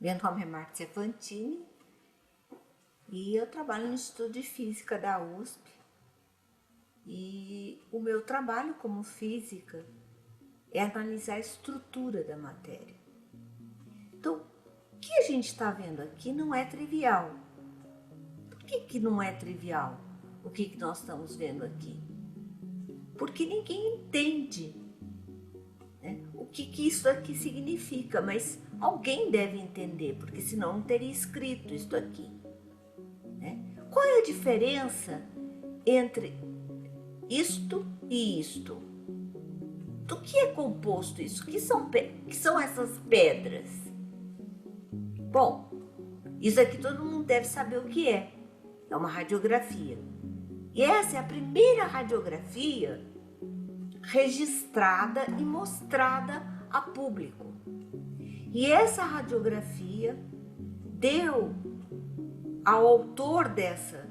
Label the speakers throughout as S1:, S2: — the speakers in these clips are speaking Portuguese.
S1: Meu nome é Márcia Fantini e eu trabalho no Instituto de Física da USP. E o meu trabalho como física é analisar a estrutura da matéria. Então, o que a gente está vendo aqui não é trivial. Por que não é trivial o que nós estamos vendo aqui? Porque ninguém entende, né, o que isso aqui significa, mas alguém deve entender, porque senão não teria escrito isso aqui. Né? Qual é a diferença entre isto e isto? Do que é composto isso? Que são essas pedras? Bom, isso aqui todo mundo deve saber o que é. É uma radiografia. E essa é a primeira radiografia registrada e mostrada a público. E essa radiografia deu ao autor dessa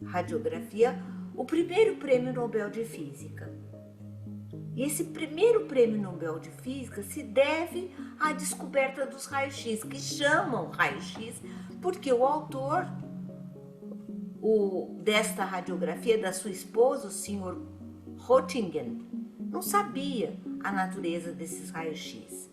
S1: radiografia o primeiro prêmio Nobel de Física. E esse primeiro prêmio Nobel de Física se deve à descoberta dos raios-x, que chamam raio-x porque o autor desta radiografia, da sua esposa, o Sr. Röntgen, não sabia a natureza desses raios-x.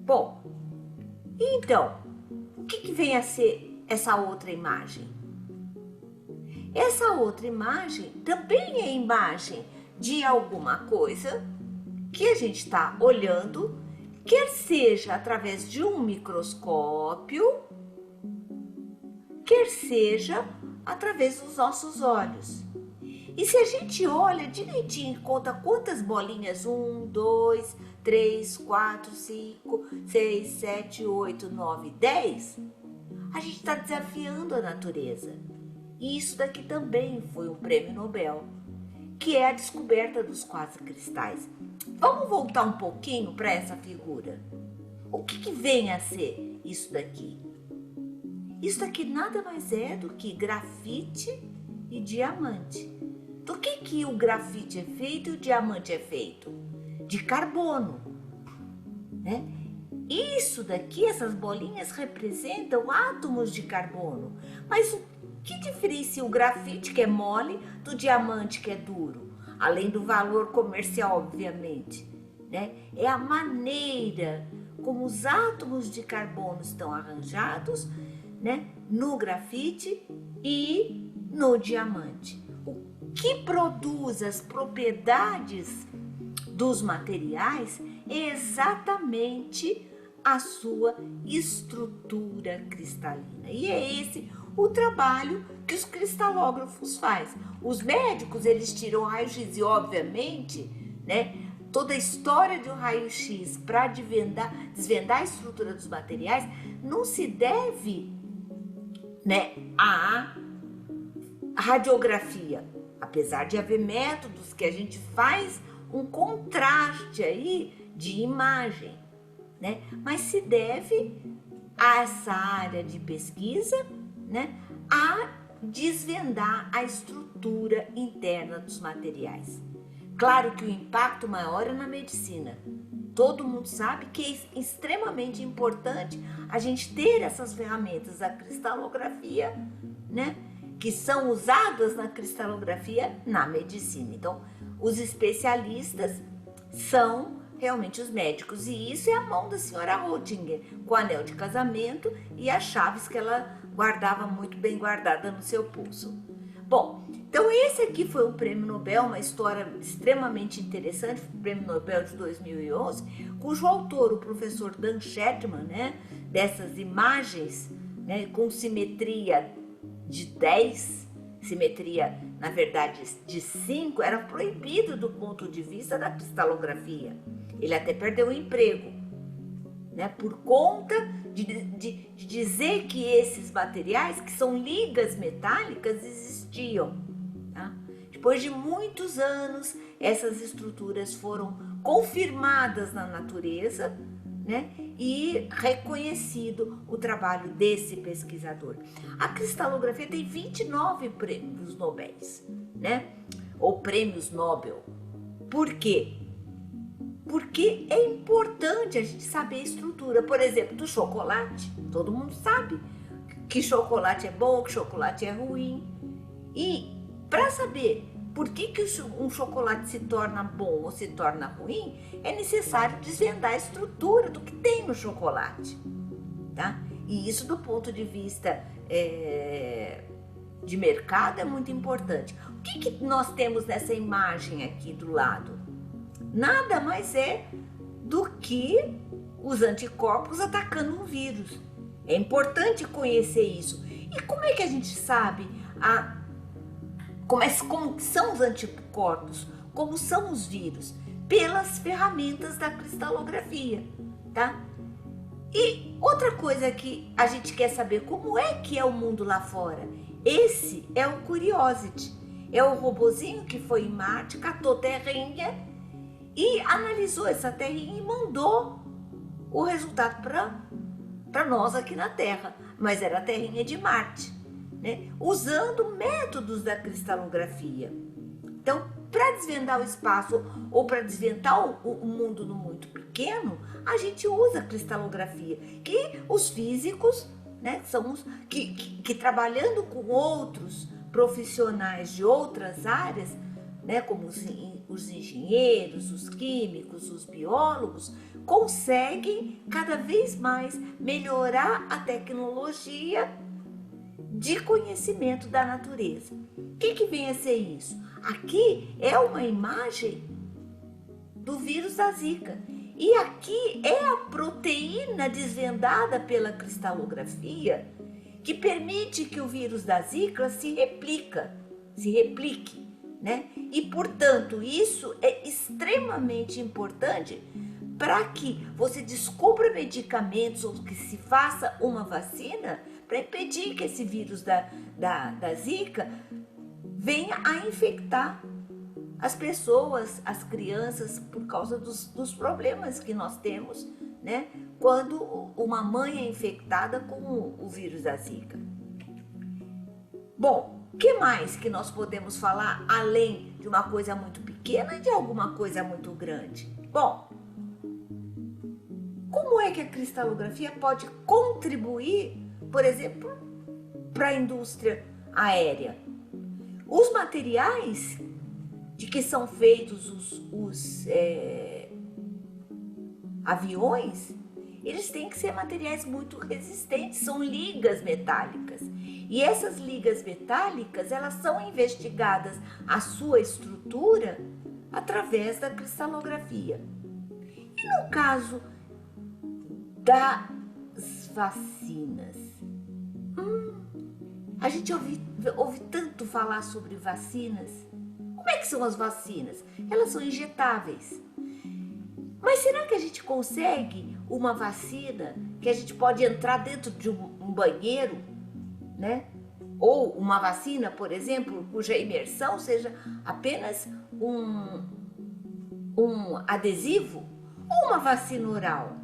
S1: Bom, então, o que vem a ser essa outra imagem? Essa outra imagem também é imagem de alguma coisa que a gente está olhando, quer seja através de um microscópio, quer seja através dos nossos olhos. E se a gente olha direitinho e conta quantas bolinhas, 1, 2, 3, 4, 5, 6, 7, 8, 9, 10, a gente está desafiando a natureza. E isso daqui também foi um prêmio Nobel, que é a descoberta dos quasicristais. Vamos voltar um pouquinho para essa figura. O que vem a ser isso daqui? Isso daqui nada mais é do que grafite e diamante. Do que o grafite é feito e o diamante é feito? De carbono, né? Isso daqui, essas bolinhas representam átomos de carbono. Mas o que diferencia o grafite, que é mole, do diamante, que é duro? Além do valor comercial, obviamente, né? É a maneira como os átomos de carbono estão arranjados, né, no grafite e no diamante. O que produz as propriedades dos materiais é exatamente a sua estrutura cristalina. E é esse o trabalho que os cristalógrafos fazem. Os médicos, eles tiram raio-x e, obviamente, né, toda a história de um raio-x para desvendar a estrutura dos materiais não se deve, né, à radiografia. Apesar de haver métodos que a gente faz um contraste aí de imagem, né, mas se deve a essa área de pesquisa, né, a desvendar a estrutura interna dos materiais. Claro que o impacto maior é na medicina. Todo mundo sabe que é extremamente importante a gente ter essas ferramentas da cristalografia, né, que são usadas na cristalografia na medicina. Então, os especialistas são realmente os médicos, e isso é a mão da senhora Röntgen, com o anel de casamento e as chaves que ela guardava muito bem guardada no seu pulso. Bom, então esse aqui foi um prêmio Nobel, uma história extremamente interessante, o prêmio Nobel de 2011, cujo autor, o professor Dan Shechtman, né, dessas imagens, né, com simetria de 10, simetria, na verdade, de 5, era proibido do ponto de vista da cristalografia. Ele até perdeu o emprego, né, por conta de dizer que esses materiais, que são ligas metálicas, existiam. Tá? Depois de muitos anos, essas estruturas foram confirmadas na natureza, né, e reconhecido o trabalho desse pesquisador. A cristalografia tem 29 prêmios Nobéis, né, ou prêmios Nobel. Por quê? porque é importante a gente saber a estrutura. Por exemplo, do chocolate, todo mundo sabe que chocolate é bom, que chocolate é ruim. E para saber por que um chocolate se torna bom ou se torna ruim, é necessário desvendar a estrutura do que tem no chocolate, tá? E isso, do ponto de vista de mercado, é muito importante. O que nós temos nessa imagem aqui do lado? Nada mais é do que os anticorpos atacando um vírus. É importante conhecer isso. E como é que a gente sabe como são os anticorpos, como são os vírus? Pelas ferramentas da cristalografia, tá? E outra coisa que a gente quer saber, como é que é o mundo lá fora? Esse é o Curiosity, é o robozinho que foi em Marte, catou terrinha e analisou essa terrinha e mandou o resultado para nós aqui na Terra, mas era a terrinha de Marte, né? Usando métodos da cristalografia. Então, para desvendar o espaço ou para desvendar o mundo no muito pequeno, a gente usa a cristalografia, que os físicos, né, são os que trabalhando com outros profissionais de outras áreas, né, como os engenheiros, os químicos, os biólogos, conseguem cada vez mais melhorar a tecnologia de conhecimento da natureza. O que vem a ser isso? Aqui é uma imagem do vírus da Zika. E aqui é a proteína desvendada pela cristalografia que permite que o vírus da Zika se replique, né? E, portanto, isso é extremamente importante para que você descubra medicamentos ou que se faça uma vacina para impedir que esse vírus da Zika venha a infectar as pessoas, as crianças, por causa dos problemas que nós temos, né, quando uma mãe é infectada com o vírus da Zika. Bom, o que mais que nós podemos falar além de uma coisa muito pequena e de alguma coisa muito grande? Bom, como é que a cristalografia pode contribuir, por exemplo, para a indústria aérea? Os materiais de que são feitos os aviões, eles têm que ser materiais muito resistentes, são ligas metálicas. E essas ligas metálicas, elas são investigadas a sua estrutura através da cristalografia. E no caso das vacinas, a gente ouve tanto falar sobre vacinas. Como é que são as vacinas? Elas são injetáveis. Mas será que a gente consegue uma vacina que a gente pode entrar dentro de um banheiro, né? Ou uma vacina, por exemplo, cuja imersão seja apenas um adesivo? Ou uma vacina oral?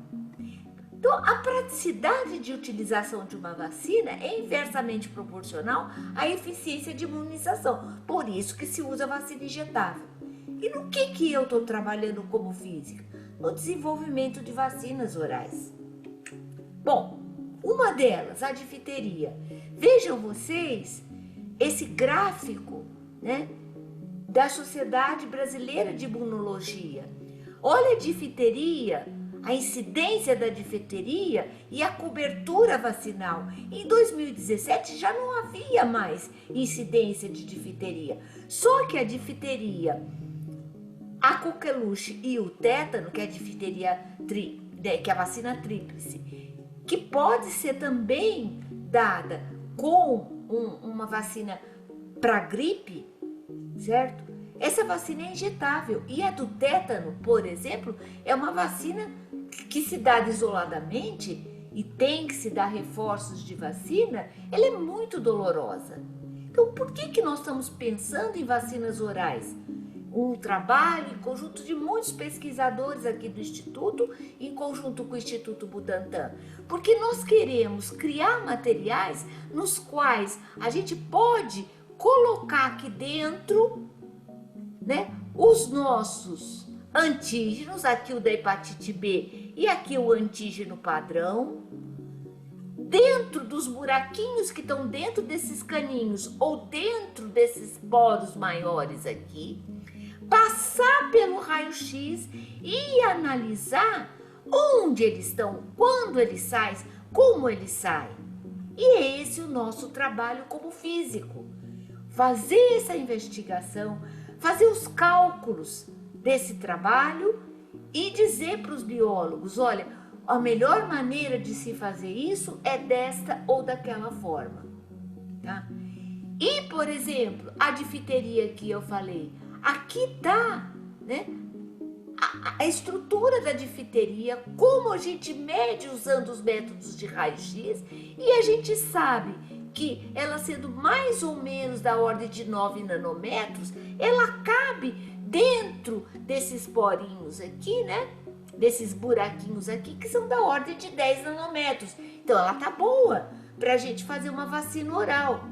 S1: Então, a praticidade de utilização de uma vacina é inversamente proporcional à eficiência de imunização. Por isso que se usa vacina injetável. E no que eu estou trabalhando como física? No desenvolvimento de vacinas orais. Bom, uma delas, a difteria. Vejam vocês esse gráfico, né, da Sociedade Brasileira de Imunologia. Olha a difteria, a incidência da difteria e a cobertura vacinal. Em 2017 já não havia mais incidência de difteria. Só que a difteria, a coqueluche e o tétano, que é a difteria, que é a vacina tríplice, que pode ser também dada com uma vacina para gripe, certo? Essa vacina é injetável e a do tétano, por exemplo, é uma vacina que se dá isoladamente e tem que se dar reforços de vacina, ela é muito dolorosa. Então, por que nós estamos pensando em vacinas orais? Um trabalho em conjunto de muitos pesquisadores aqui do Instituto, em conjunto com o Instituto Butantan, porque nós queremos criar materiais nos quais a gente pode colocar aqui dentro, né, os nossos antígenos, aqui o da hepatite B e aqui o antígeno padrão. Dentro dos buraquinhos que estão dentro desses caninhos ou dentro desses poros maiores aqui, passar pelo raio-x e analisar onde eles estão, quando eles saem, como eles saem. E é esse o nosso trabalho como físico. Fazer essa investigação, fazer os cálculos desse trabalho e dizer para os biólogos, olha, a melhor maneira de se fazer isso é desta ou daquela forma, tá? E, por exemplo, a difteria que eu falei, aqui tá, né, a estrutura da difteria, como a gente mede usando os métodos de raio-x, e a gente sabe que ela sendo mais ou menos da ordem de 9 nanômetros, ela cabe dentro desses porinhos aqui, né? Desses buraquinhos aqui, que são da ordem de 10 nanômetros. Então, ela tá boa para a gente fazer uma vacina oral,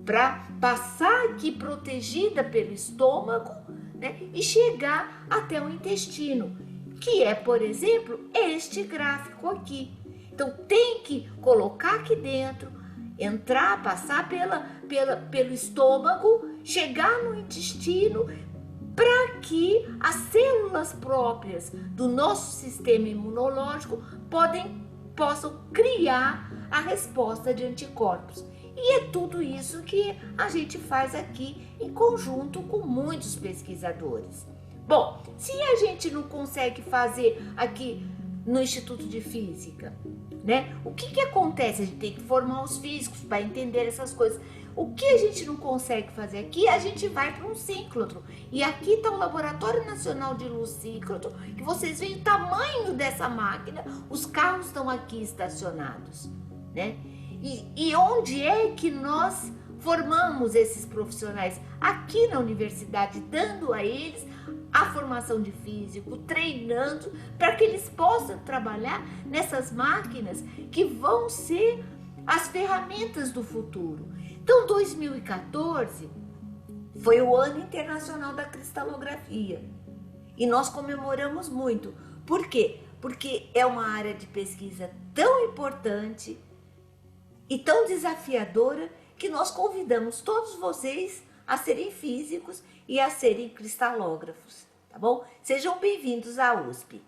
S1: para passar aqui protegida pelo estômago, né, e chegar até o intestino, que é, por exemplo, este gráfico aqui. Então, tem que colocar aqui dentro, entrar, passar pelo estômago, chegar no intestino, para que as células próprias do nosso sistema imunológico possam criar a resposta de anticorpos. E é tudo isso que a gente faz aqui em conjunto com muitos pesquisadores. Bom, se a gente não consegue fazer aqui no Instituto de Física, né? O que acontece? A gente tem que formar os físicos para entender essas coisas. O que a gente não consegue fazer aqui, a gente vai para um síncrotron. E aqui está o Laboratório Nacional de Luz Síncrotron, que vocês veem o tamanho dessa máquina, os carros estão aqui estacionados, né? E onde é que nós formamos esses profissionais? Aqui na universidade, dando a eles a formação de físico, treinando para que eles possam trabalhar nessas máquinas que vão ser as ferramentas do futuro. Então, 2014 foi o Ano Internacional da Cristalografia e nós comemoramos muito. Por quê? Porque é uma área de pesquisa tão importante e tão desafiadora que nós convidamos todos vocês a serem físicos e a serem cristalógrafos, tá bom? Sejam bem-vindos à USP.